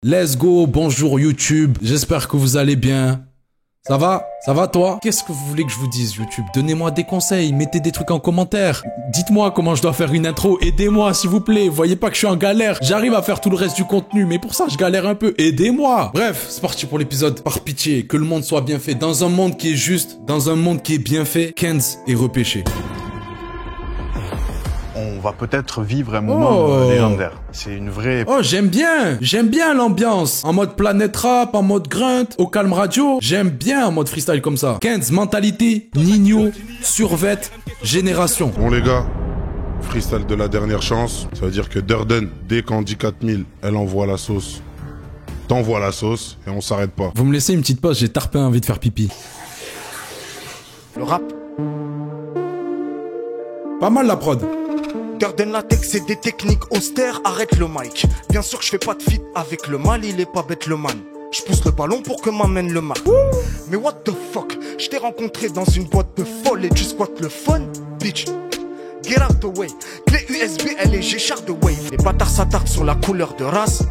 Let's go, bonjour YouTube, j'espère que vous allez bien. Ça va? Ça va toi? Qu'est-ce que vous voulez que je vous dise YouTube? Donnez-moi des conseils, mettez des trucs en commentaire. Dites-moi comment je dois faire une intro, aidez-moi s'il vous plaît. Voyez pas que je suis en galère, j'arrive à faire tout le reste du contenu, mais pour ça je galère un peu, aidez-moi. Bref, c'est parti pour l'épisode. Par pitié, que le monde soit bien fait. Dans un monde qui est juste, dans un monde qui est bien fait, Kenz est repêché. On va peut-être vivre un moment légendaire. C'est une vraie... Oh, j'aime bien l'ambiance. En mode planète rap, en mode grunt, au calme radio. J'aime bien en mode freestyle comme ça. Kenz, mentalité, Nino, survet, génération. Bon les gars, freestyle de la dernière chance. Ça veut dire que Durden, dès qu'on dit 4000, elle envoie la sauce. T'envoies la sauce et on s'arrête pas. Vous me laissez une petite pause, j'ai tarpé envie de faire pipi. Le rap. Pas mal la prod. Durden latex, c'est des techniques austères, arrête le mic. Bien sûr que je fais pas de feat avec le mal, il est pas bête le man. Je pousse le ballon pour que m'amène le mal. Mais what the fuck, je t'ai rencontré dans une boîte de folle et tu squattes le fun, bitch. Get out the way, clé USB, LG, char de wave. Les bâtards s'attardent sur la couleur de race.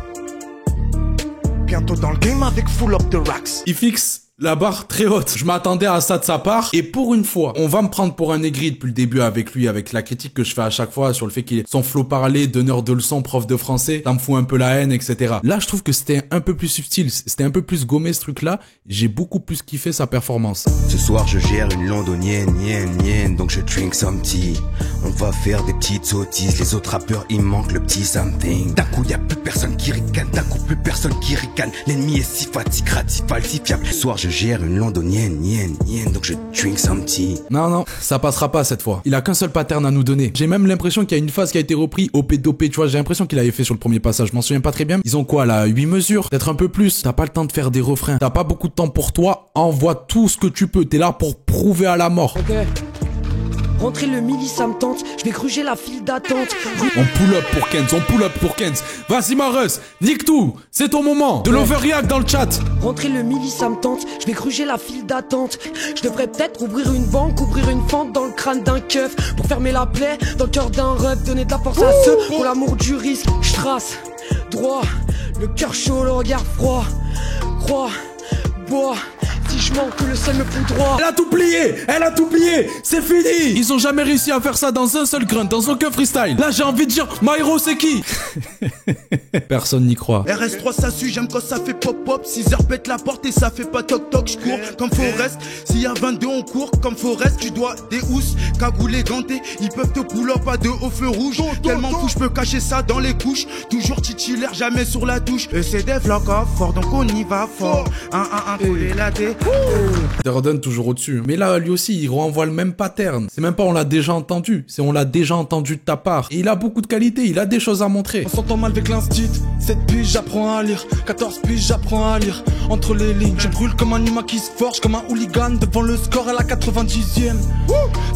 Bientôt dans le game avec full up de racks. Il fixe la barre très haute. Je m'attendais à ça de sa part. Et pour une fois, on va me prendre pour un aigri depuis le début avec lui, avec la critique que je fais à chaque fois sur le fait qu'il est son flow parlé, donneur de leçons, prof de français. Ça me fout un peu la haine, etc. Là, je trouve que c'était un peu plus subtil. C'était un peu plus gommé ce truc-là. J'ai beaucoup plus kiffé sa performance. Ce soir, je gère une londonienne, donc je drink some tea. On va faire des petites sottises. Les autres rappeurs, il manque le petit something. D'un coup, y a plus personne qui ricane. D'un coup, plus personne qui ricane. L'ennemi est si fatigant, si falsifiable. Ce soir, je gère une londonienne, donc je drink some tea. Non, ça passera pas cette fois. Il a qu'un seul pattern à nous donner. J'ai même l'impression qu'il y a une phase qui a été reprise au P2P, tu vois, j'ai l'impression qu'il avait fait sur le premier passage. Je m'en souviens pas très bien. Ils ont quoi là? 8 mesures? Peut-être un peu plus. T'as pas le temps de faire des refrains. T'as pas beaucoup de temps pour toi. Envoie tout ce que tu peux. T'es là pour prouver à la mort. Ok. Rentrer le mili, ça me tente. Je vais gruger la file d'attente. On pull up pour Kenz, on pull up pour Kenz. Vas-y Marus, nique tout. C'est ton moment. De l'overreact dans le chat. Rentrer le mili, ça me tente. Je vais gruger la file d'attente. Je devrais peut-être ouvrir une banque, ouvrir une fente dans le crâne d'un keuf. Pour fermer la plaie dans le cœur d'un rêve. Donner de la force à ceux pour l'amour du risque. Je trace droit, le cœur chaud, le regard froid. Croix, bois. Si je manque que le seul me fout droit. Elle a tout plié, c'est fini. Ils ont jamais réussi à faire ça dans un seul grunt, dans aucun freestyle. Là j'ai envie de dire, My Hero c'est qui? Personne n'y croit. RS3 ça suit, j'aime quand ça fait pop-pop. 6h pète la porte et ça fait pas toc-toc. J'cours comme Forest, s'il y a 22 on court comme Forest. Tu dois des housses, cagoulés, gantés. Ils peuvent te pull up à deux au feu rouge. Tellement fou, j'peux cacher ça dans les couches. Toujours titulaire, jamais sur la touche. Et c'est des flocs fort, donc on y va fort. Un, couler la dé. Durden toujours au-dessus. Mais là, lui aussi, il renvoie le même pattern. C'est même pas on l'a déjà entendu. C'est on l'a déjà entendu de ta part. Et il a beaucoup de qualités. Il a des choses à montrer. On s'entend mal avec l'instit. 7 piges, j'apprends à lire. 14 piges, j'apprends à lire. Entre les lignes, je brûle comme un humain qui se forge. Comme un hooligan devant le score à la 90e.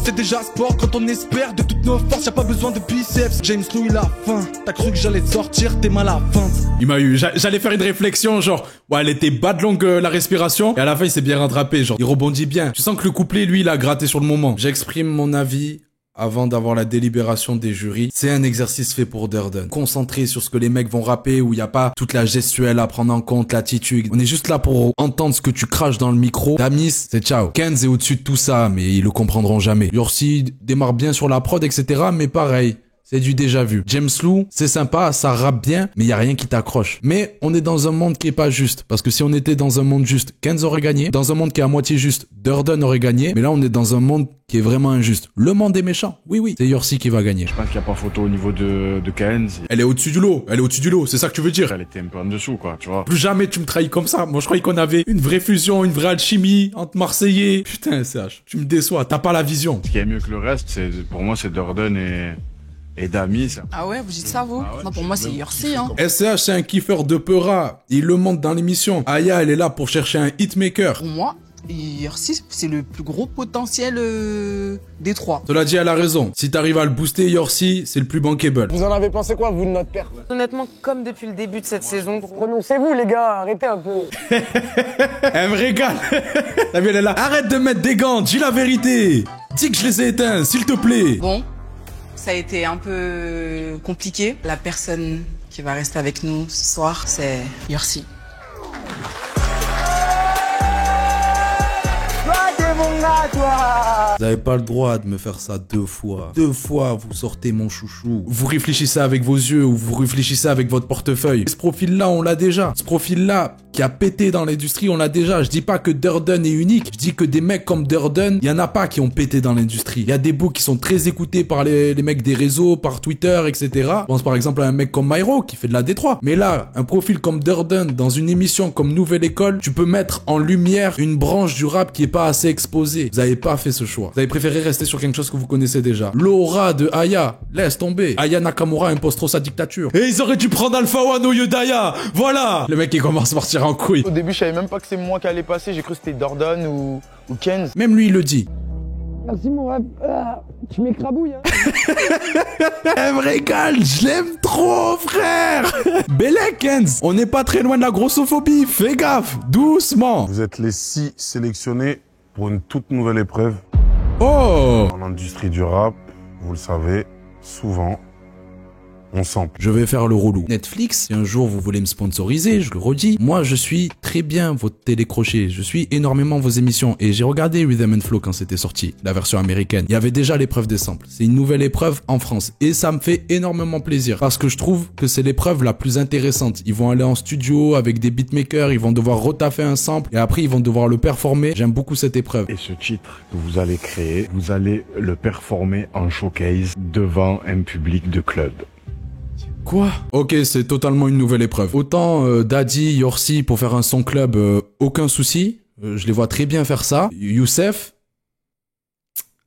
C'est déjà sport quand on espère de toutes nos forces. Y'a pas besoin de biceps. James Louis la fin. T'as cru que j'allais sortir, t'es mal à feinte. Il m'a eu. J'allais faire une réflexion, genre, ouais, elle était bad longue la respiration. Et à la fin, il s'est bien rattrapé, genre, il rebondit bien. Tu sens que le couplet, lui, il a gratté sur le moment. J'exprime mon avis avant d'avoir la délibération des jurys. C'est un exercice fait pour Durden. Concentré sur ce que les mecs vont rapper, où il n'y a pas toute la gestuelle à prendre en compte, l'attitude. On est juste là pour entendre ce que tu craches dans le micro. Tamis, c'est ciao. Kenz est au-dessus de tout ça, mais ils le comprendront jamais. Yorsi démarre bien sur la prod, etc., mais pareil. C'est du déjà vu. James Lou, c'est sympa, ça rappe bien, mais il y a rien qui t'accroche. Mais on est dans un monde qui est pas juste. Parce que si on était dans un monde juste, Kenz aurait gagné. Dans un monde qui est à moitié juste, Durden aurait gagné. Mais là, on est dans un monde qui est vraiment injuste. Le monde est méchant. Oui. C'est Yorsi qui va gagner. Je pense qu'il n'y a pas photo au niveau de Kenz. Elle est au-dessus du lot. C'est ça que tu veux dire. Elle était un peu en dessous, quoi, tu vois. Plus jamais tu me trahis comme ça. Moi, je croyais qu'on avait une vraie fusion, une vraie alchimie entre Marseillais. Putain, SCH, tu me déçois. T'as pas la vision. Ce qui est mieux que le reste, pour moi, c'est Durden et Dami, ça. Ah ouais, vous dites ça, vous? Non, pour moi, c'est Yorsi, hein. SCH, c'est un kiffeur de peura. Il le montre dans l'émission. Aya, elle est là pour chercher un hitmaker. Pour moi, Yorsi, c'est le plus gros potentiel des trois. Cela dit, elle a raison. Si t'arrives à le booster, Yorsi, c'est le plus bankable. Vous en avez pensé quoi, vous, de notre père? Honnêtement, comme depuis le début de cette saison. Prononcez-vous, les gars, arrêtez un peu. Elle me régale. T'as vu, elle est là. Arrête de mettre des gants, dis la vérité. Dis que je les ai éteints, s'il te plaît. Bon, ça a été un peu compliqué. La personne qui va rester avec nous ce soir, c'est Yorsi. Vous n'avez pas le droit de me faire ça 2 fois. 2 fois, vous sortez mon chouchou. Vous réfléchissez avec vos yeux ou vous réfléchissez avec votre portefeuille. Ce profil-là, on l'a déjà. Ce profil-là, qui a pété dans l'industrie, on l'a déjà. Je dis pas que Durden est unique. Je dis que des mecs comme Durden, il y en a pas qui ont pété dans l'industrie. Il y a des books qui sont très écoutés par les mecs des réseaux, par Twitter, etc. Je pense par exemple à un mec comme Myro qui fait de la D3. Mais là, un profil comme Durden dans une émission comme Nouvelle École, tu peux mettre en lumière une branche du rap qui est pas assez exposée. Vous avez pas fait ce choix. Vous avez préféré rester sur quelque chose que vous connaissez déjà. L'aura de Aya, laisse tomber. Aya Nakamura impose trop sa dictature. Et ils auraient dû prendre Alpha One au lieu d'Aya. Voilà. Le mec il commence à partir en couille. Au début, je savais même pas que c'est moi qui allais passer. J'ai cru que c'était Durden ou Kenz. Même lui il le dit. Merci mon rêve. Tu m'écrabouilles, hein. Elle me régale, je l'aime trop, frère. Bellec, Kenz. On n'est pas très loin de la grossophobie. Fais gaffe, doucement. Vous êtes les 6 sélectionnés pour une toute nouvelle épreuve. Oh. Dans l'industrie du rap, vous le savez, souvent, on sample. Je vais faire le relou. Netflix, si un jour vous voulez me sponsoriser, je le redis, moi je suis très bien votre télécrochet, je suis énormément vos émissions et j'ai regardé Rhythm and Flow quand c'était sorti, la version américaine. Il y avait déjà l'épreuve des samples. C'est une nouvelle épreuve en France et ça me fait énormément plaisir parce que je trouve que c'est l'épreuve la plus intéressante. Ils vont aller en studio avec des beatmakers, ils vont devoir retaffer un sample et après ils vont devoir le performer. J'aime beaucoup cette épreuve. Et ce titre que vous allez créer, vous allez le performer en showcase devant un public de club. Quoi? Ok, c'est totalement une nouvelle épreuve. Autant Daddy, Yorsi pour faire un son club, aucun souci. Je les vois très bien faire ça. Youssef.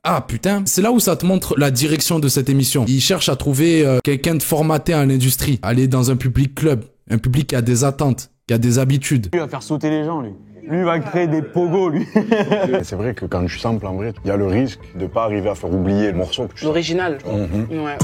Ah putain, c'est là où ça te montre la direction de cette émission. Ils cherchent à trouver quelqu'un de formaté à l'industrie. Aller dans un public club. Un public qui a des attentes, qui a des habitudes. Lui va faire sauter les gens, lui. Lui va créer des pogos, lui. C'est vrai que quand tu samples en vrai, il y a le risque de pas arriver à faire oublier le morceau que tu L'original. Ouais.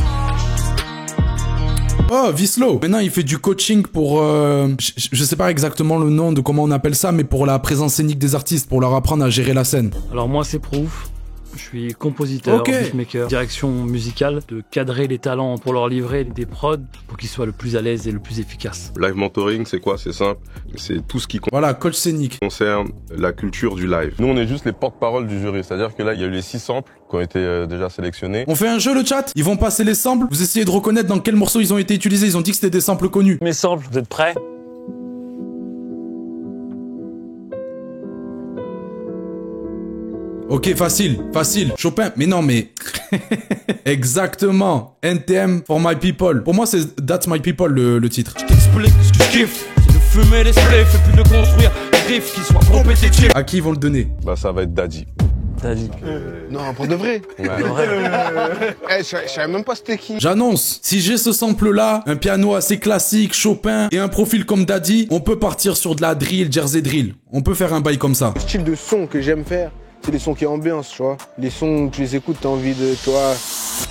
Oh, Vislo. Maintenant, il fait du coaching pour... je sais pas exactement le nom de comment on appelle ça, mais pour la présence scénique des artistes, pour leur apprendre à gérer la scène. Alors moi, c'est Proof. Je suis compositeur, beatmaker, direction musicale, de cadrer les talents pour leur livrer des prods pour qu'ils soient le plus à l'aise et le plus efficace. Live mentoring, c'est quoi? C'est simple. C'est tout ce qui voilà, coach scénique. Concerne la culture du live. Nous, on est juste les porte-parole du jury. C'est-à-dire que là, il y a eu les 6 samples qui ont été déjà sélectionnés. On fait un jeu, le chat? Ils vont passer les samples. Vous essayez de reconnaître dans quels morceaux ils ont été utilisés. Ils ont dit que c'était des samples connus. Mes samples, vous êtes prêts? Ok, facile, facile. Chopin, mais non, mais... Exactement. NTM for my people. Pour moi, c'est That's my people, le titre. Je t'explique ce que je kiffe. C'est de fumer les spliffs et puis de construire des riffs qui soient compétitifs. À qui ils vont le donner? Bah, ça va être Daddy. Daddy. Non, pour de vrai. Ouais. Je savais même pas c'était qui. J'annonce, si j'ai ce sample-là, un piano assez classique, Chopin, et un profil comme Daddy, on peut partir sur de la drill, Jersey drill. On peut faire un bail comme ça. Le style de son que j'aime faire, c'est les sons qui ambiancent, tu vois. Les sons, tu les écoutes, t'as envie de, tu vois,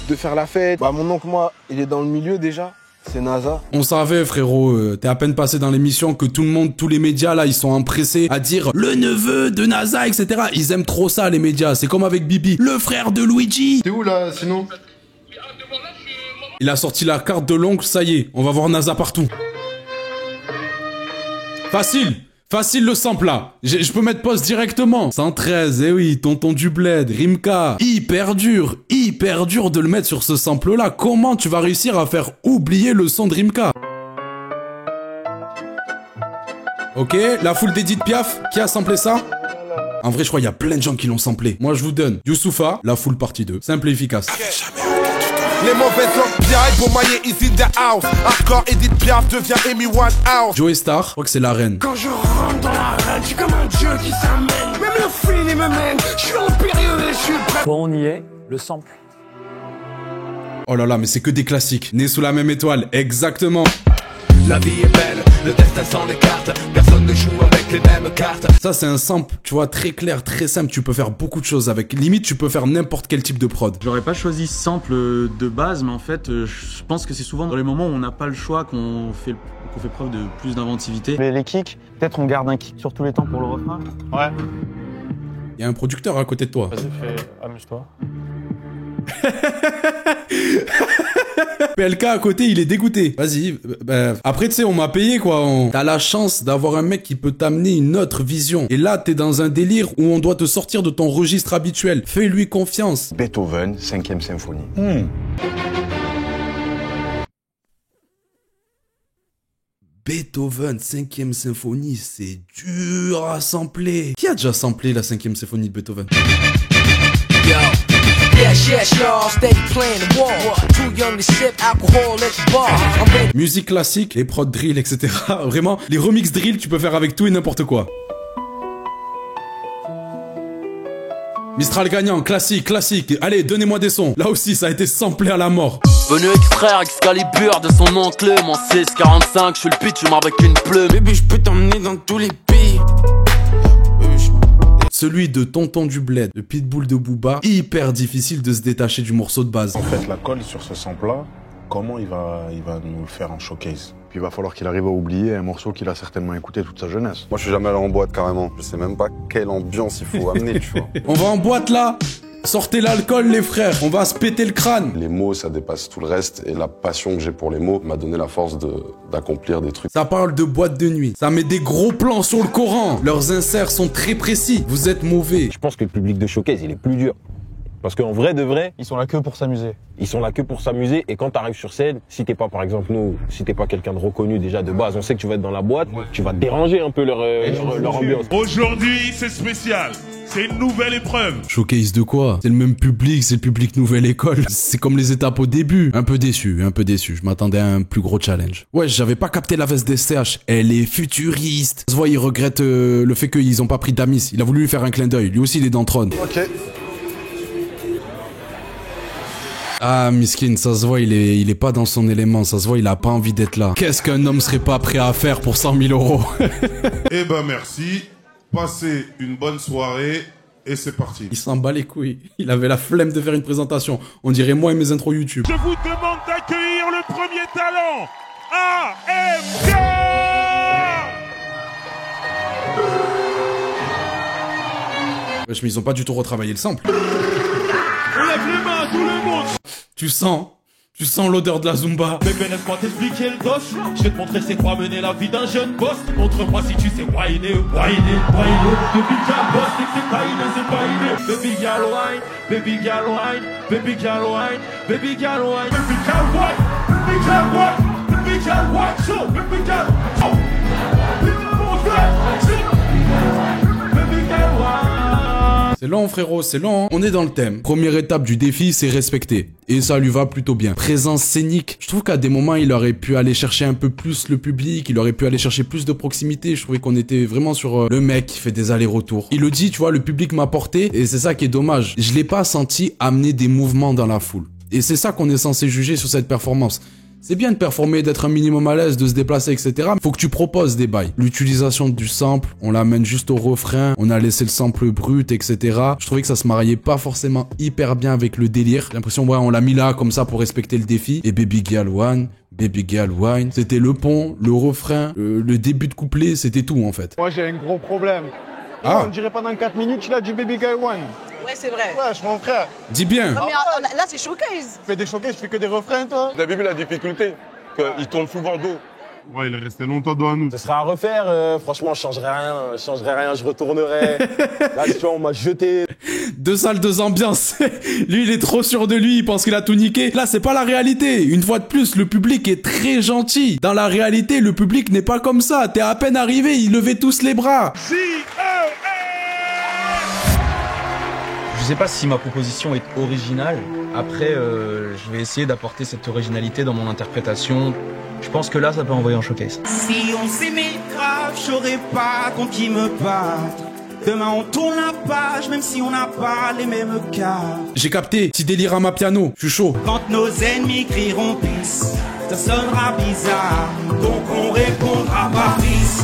de faire la fête. Bah, mon oncle, moi, il est dans le milieu déjà. C'est NASA. On savait, frérot, t'es à peine passé dans l'émission que tout le monde, tous les médias, là, ils sont empressés à dire le neveu de NASA, etc. Ils aiment trop ça, les médias. C'est comme avec Bibi, le frère de Luigi. T'es où, là, sinon? Il a sorti la carte de l'oncle, ça y est, on va voir NASA partout. Facile. Facile le sample là, je peux mettre pause directement. 113, eh oui, tonton du bled, Rimka. Hyper dur de le mettre sur ce sample là. Comment tu vas réussir à faire oublier le son de Rimka? Ok, la foule d'Edith Piaf, qui a samplé ça? En vrai, je crois qu'il y a plein de gens qui l'ont samplé. Moi, je vous donne Youssoufa, la foule partie 2. Simple et efficace. Les mauvaises langues direct pour mailler is in the house. Hardcore Edith Piaf devient Amy Winehouse. Joey Star, je crois que c'est la reine. Quand je rentre dans l'arène, je suis comme un dieu qui s'amène. Même le film il me mène. Je suis impérieux et je suis prêt. Bon, on y est, le sample. Oh là là, mais c'est que des classiques. Né sous la même étoile, exactement. La vie est belle, le destin sans les cartes. Personne ne joue avec les mêmes cartes. Ça, c'est un sample, tu vois, très clair, très simple. Tu peux faire beaucoup de choses avec. Limite, tu peux faire n'importe quel type de prod. J'aurais pas choisi ce sample de base, mais en fait, je pense que c'est souvent dans les moments où on n'a pas le choix qu'on fait preuve de plus d'inventivité. Les kicks, peut-être on garde un kick sur tous les temps pour le refrain. Ouais. Il y a un producteur à côté de toi. Vas-y, amuse-toi. PLK à côté, il est dégoûté. Vas-y. Après, tu sais, on m'a payé, quoi. T'as la chance d'avoir un mec qui peut t'amener une autre vision. Et là, t'es dans un délire où on doit te sortir de ton registre habituel. Fais-lui confiance. Beethoven, 5e symphonie. Beethoven, 5e symphonie, c'est dur à sampler. Qui a déjà samplé la 5e symphonie de Beethoven? Yo. Yes, y'all, steady playing the war. Too young to sip alcohol at the bar. Musique classique, les prods drill, etc. Vraiment, les remix drill, tu peux faire avec tout et n'importe quoi. Mistral gagnant, classique, classique. Allez, donnez-moi des sons. Là aussi, ça a été samplé à la mort. Venu extraire Excalibur de son oncle, mon 645, je suis le pitch, je avec une plume. Baby, je peux t'emmener dans tous les pays. Celui de Tonton du Bled, le pitbull de Booba, hyper difficile de se détacher du morceau de base. En fait, la colle sur ce sample-là, comment il va nous le faire en showcase? Puis il va falloir qu'il arrive à oublier un morceau qu'il a certainement écouté toute sa jeunesse. Moi, je suis jamais allé en boîte carrément. Je sais même pas quelle ambiance il faut amener, tu vois. On va en boîte là? Sortez l'alcool les frères, on va se péter le crâne. Les mots, ça dépasse tout le reste et la passion que j'ai pour les mots m'a donné la force d'accomplir des trucs. Ça parle de boîte de nuit, ça met des gros plans sur le Coran. Leurs inserts sont très précis, vous êtes mauvais. Je pense que le public de Showcase, il est plus dur. Parce qu'en vrai de vrai, ils sont là que pour s'amuser. Ils sont là que pour s'amuser et quand t'arrives sur scène, si t'es pas par exemple nous, si t'es pas quelqu'un de reconnu déjà de base, on sait que tu vas être dans la boîte, tu vas déranger un peu leur ambiance. Aujourd'hui, c'est spécial. C'est une nouvelle épreuve. Showcase de quoi? C'est le même public, c'est le public nouvelle école. C'est comme les étapes au début. Un peu déçu. Je m'attendais à un plus gros challenge. Ouais, j'avais pas capté la veste des SCH. Elle est futuriste. Ça se voit, il regrette le fait qu'ils ont pas pris Damis. Il a voulu lui faire un clin d'œil. Lui aussi, il est dans Tron. Ok. Ah, miskin, ça se voit, il est pas dans son élément, ça se voit, il a pas envie d'être là. Qu'est-ce qu'un homme serait pas prêt à faire pour 100 000 euros? Eh ben merci, passez une bonne soirée et c'est parti. Il s'en bat les couilles, il avait la flemme de faire une présentation. On dirait moi et mes intros YouTube. Je vous demande d'accueillir le premier talent, AMK. Wesh, mais ils ont pas du tout retravaillé le sample. On lève les mains, tout le monde. Tu sens l'odeur de la Zumba. Bébé, laisse-moi t'expliquer le dos. Je vais te montrer c'est quoi mener la vie d'un jeune boss. Montre-moi si tu sais whiner. Baby girl boss, c'est pas inné, c'est pas inné. Baby girl wine, baby girl wine, baby girl wine, baby girl wine, baby girl wine, baby girl wine, baby girl wine, show, baby girl, show. Baby girl wine. C'est long frérot, c'est long. On est dans le thème. Première étape du défi, c'est respecter. Et ça lui va plutôt bien. Présence scénique. Je trouve qu'à des moments, il aurait pu aller chercher un peu plus le public. Il aurait pu aller chercher plus de proximité. Je trouvais qu'on était vraiment sur le mec qui fait des allers-retours. Il le dit, tu vois, le public m'a porté. Et c'est ça qui est dommage. Je l'ai pas senti amener des mouvements dans la foule. Et c'est ça qu'on est censé juger sur cette performance. C'est bien de performer, d'être un minimum à l'aise, de se déplacer, etc. Faut que tu proposes des bails. L'utilisation du sample, on l'amène juste au refrain, on a laissé le sample brut, etc. Je trouvais que ça se mariait pas forcément hyper bien avec le délire. J'ai l'impression, ouais, on l'a mis là comme ça pour respecter le défi. Et Baby Girl One, Baby Girl Wine, c'était le pont, le refrain, le début de couplet, c'était tout en fait. Moi j'ai un gros problème. Ah. On dirait pendant 4 minutes, il a du Baby Girl One. Ouais, c'est vrai. Ouais, je suis mon frère. Dis bien. Non, mais là, c'est showcase. Tu fais des showcases, je fais que des refrains, toi. T'as vu la difficulté? Qu'il tourne souvent dos. Ouais, il est resté longtemps devant nous. Ce sera à refaire, franchement, je changerai rien, je retournerai. Là, tu vois, on m'a jeté. 2 salles, 2 ambiances. Lui, il est trop sûr de lui, il pense qu'il a tout niqué. Là, c'est pas la réalité. Une fois de plus, le public est très gentil. Dans la réalité, le public n'est pas comme ça. T'es à peine arrivé, ils levaient tous les bras. Je sais pas si ma proposition est originale. Après, je vais essayer d'apporter cette originalité dans mon interprétation. Je pense que là, ça peut envoyer en showcase. Si on s'aimait grave, j'aurais pas contre qui me battre. Demain, on tourne la page, même si on n'a pas les mêmes cas. J'ai capté, petit délire à ma piano, je suis chaud. Quand nos ennemis crieront peace, ça sonnera bizarre. Donc on répondra par peace.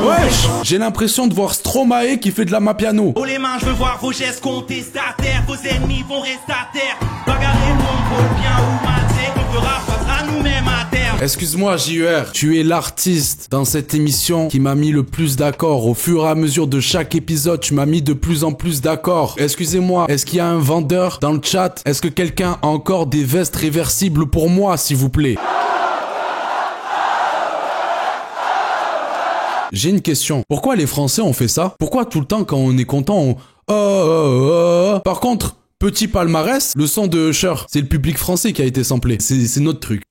Wesh, j'ai l'impression de voir Stromae qui fait de la mapiano. Oh les mains, je veux voir vos gestes compter à terre. Vos ennemis vont rester à terre. Bagarrer le monde pour le bien ou mal, c'est qu'on fera face à nous-mêmes à terre. Excuse-moi JER, tu es l'artiste dans cette émission qui m'a mis le plus d'accord. Au fur et à mesure de chaque épisode, tu m'as mis de plus en plus d'accord. Excusez-moi, est-ce qu'il y a un vendeur dans le chat? Est-ce que quelqu'un a encore des vestes réversibles pour moi, s'il vous plaît? J'ai une question. Pourquoi les Français ont fait ça? Pourquoi tout le temps quand on est content, on... Par contre, petit palmarès, le son de Usher, c'est le public français qui a été samplé. C'est notre truc.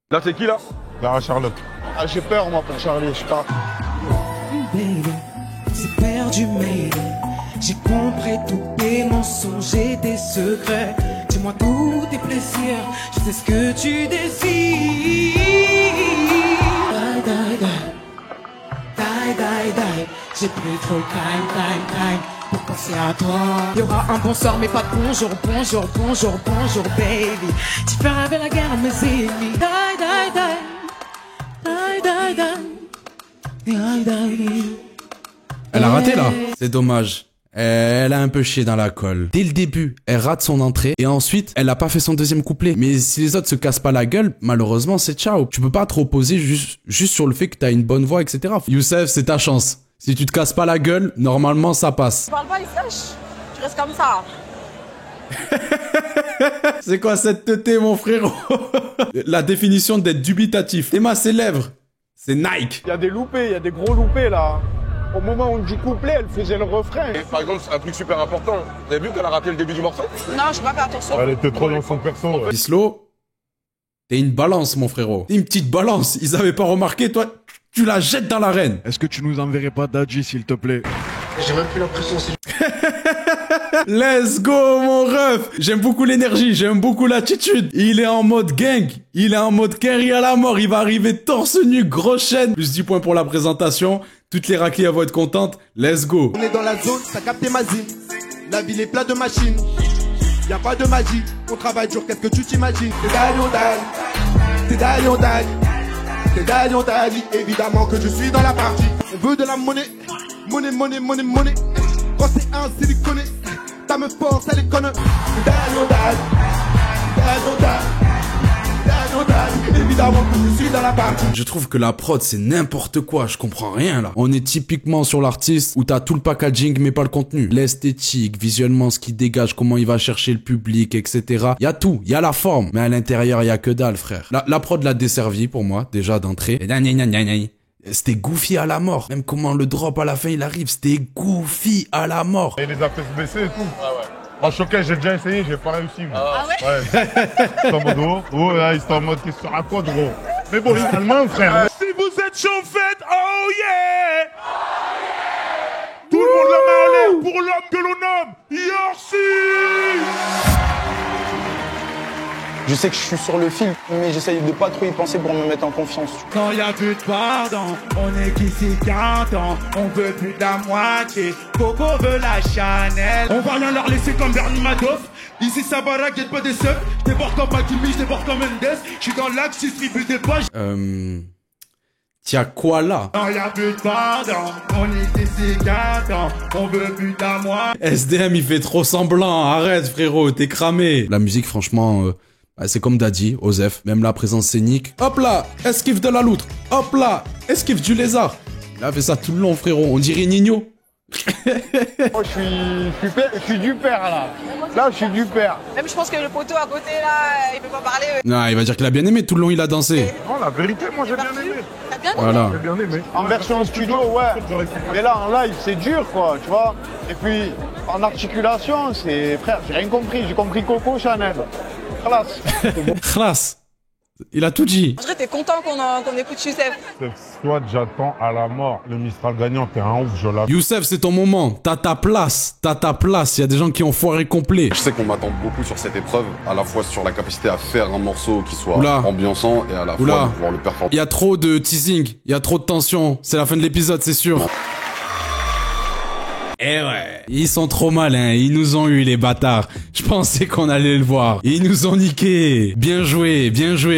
Là, c'est qui, là? Lara Charlotte. Ah, j'ai peur, moi, pour Charlie, je sais pas. Baby, c'est perdu, mais j'ai compris tous tes mensonges et tes secrets. Dis-moi tous tes plaisirs, je sais ce que tu désires. Die. J'ai plus trop time pour penser à toi. Y'aura un bonsoir mais pas de bonjour, baby. Tu fais rêver la guerre à mes ennemis. Die. Elle a raté là. C'est dommage. Elle a un peu chié dans la colle. Dès le début, elle rate son entrée et ensuite, elle a pas fait son deuxième couplet. Mais si les autres se cassent pas la gueule, malheureusement, c'est ciao. Tu peux pas te reposer juste sur le fait que t'as une bonne voix, etc. Youssef, c'est ta chance. Si tu te casses pas la gueule, normalement, ça passe. Tu parles pas, il sèche. Tu restes comme ça. C'est quoi cette teuté, mon frérot? La définition d'être dubitatif. T'es ses lèvres. C'est Nike. Il y a des loupés, il y a des gros loupés, là. Au moment où du couplet, elle faisait le refrain. Et par exemple, c'est un truc super important. Vous avez vu qu'elle a raté le début du morceau? Non, je vais pas faire attention. Elle était trop dans son perso. Islo, t'es une balance, mon frérot. T'es une petite balance. Ils avaient pas remarqué, toi, tu la jettes dans l'arène. Est-ce que tu nous enverrais pas Dadji, s'il te plaît? J'ai même plus l'impression si... Let's go, mon ref. J'aime beaucoup l'énergie, j'aime beaucoup l'attitude. Il est en mode gang, il est en mode carry à la mort. Il va arriver torse nu, grosse chaîne. Plus 10 points pour la présentation. Toutes les raclées vont être contentes. Let's go. On est dans la zone, ça capte ma zine. La ville est pleine de machines. Y a pas de magie, on travaille dur, qu'est-ce que tu t'imagines? T'es d'aller, évidemment que je suis dans la partie. On veut de la monnaie. Quand c'est un siliconé, ta me force, elle est conne. Évidemment que je suis dans la partie. Je trouve que la prod c'est n'importe quoi, je comprends rien là. On est typiquement sur l'artiste où t'as tout le packaging mais pas le contenu. L'esthétique, visuellement ce qui dégage, comment il va chercher le public, etc. Y a tout, y a la forme, mais à l'intérieur y a que dalle, frère. La prod l'a desservi pour moi, déjà d'entrée. C'était goofy à la mort. Même comment le drop à la fin il arrive, c'était goofy à la mort. Et les a fait se baisser et tout. Ah ouais. En choquet, j'ai déjà essayé, j'ai pas réussi. Ah ouais? Ouais. Ils sont en mode oh là, ils sont en mode qu'est-ce que tu racontes, gros. Mais bon, finalement, frère. Si vous êtes chaud, faites oh yeah! Tout le monde la main en l'air pour l'homme que l'on nomme Yorsi! Je sais que je suis sur le fil, mais j'essaye de pas trop y penser pour me mettre en confiance. Quand y a plus de pardon, on est qu'ici 40 ans, on veut plus de la moitié. Coco veut la Chanel. On va rien leur laisser comme Bernie Madoff. Ici ça baraque, y'a pas des seufs. Je déborde comme Hakimi, je déborde comme Mendes. Je suis dans l'axe, je distribue des pages. Tiens quoi là? Quand y a plus de pardon, on est qu'ici 40 ans, on veut plus de la moitié. SDM il fait trop semblant, arrête frérot, t'es cramé. La musique franchement... c'est comme Daddy, Osef, même la présence scénique. Hop là, esquive de la loutre. Hop là, esquive du lézard. Il a fait ça tout le long, frérot. On dirait Nino. Oh, je suis du père, là. Là, je suis du père. Même je pense que le poteau à côté, là, il peut pas parler. Non, il va dire qu'il a bien aimé. Tout le long, il a dansé. Non, la vérité, moi, j'ai bien aimé. T'as bien aimé? Voilà. J'ai bien aimé. En version studio, ouais. Mais là, en live, c'est dur, quoi, tu vois. Et puis, en articulation, c'est... Frère, j'ai rien compris. J'ai compris Coco, Chanel. Khlas. Il a tout dit. En vrai, t'es content qu'on écoute Youssef. Soit j'attends à la mort. Le Mistral gagnant, t'es un ouf, je l'ai. Youssef, c'est ton moment. T'as ta place. Il y a des gens qui ont foiré complet. Je sais qu'on m'attend beaucoup sur cette épreuve, à la fois sur la capacité à faire un morceau qui soit Oula. ambiançant et à la fois de pouvoir le performer. Il y a trop de teasing. Il y a trop de tension. C'est la fin de l'épisode, c'est sûr. Eh ouais, ils sont trop malins, ils nous ont eu les bâtards. Je pensais qu'on allait le voir. Ils nous ont niqué. Bien joué,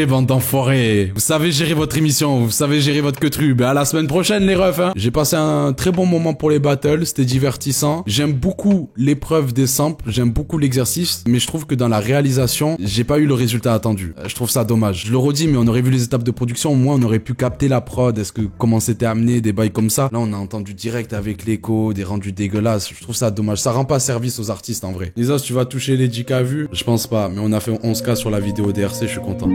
bande d'enfoirés. Vous savez gérer votre émission, vous savez gérer votre queutru. Ben à la semaine prochaine les refs, hein. J'ai passé un très bon moment pour les battles, c'était divertissant. J'aime beaucoup l'épreuve des samples, j'aime beaucoup l'exercice, mais je trouve que dans la réalisation, j'ai pas eu le résultat attendu. Je trouve ça dommage. Je le redis, mais on aurait vu les étapes de production, au moins on aurait pu capter la prod, est-ce que comment c'était amené, des bails comme ça. Là on a entendu direct avec l'écho, des rendus dégueulasses. Je trouve ça dommage. Ça rend pas service aux artistes en vrai. Nizos, tu vas toucher les 10K vues? Je pense pas, mais on a fait 11K sur la vidéo DRC, je suis content.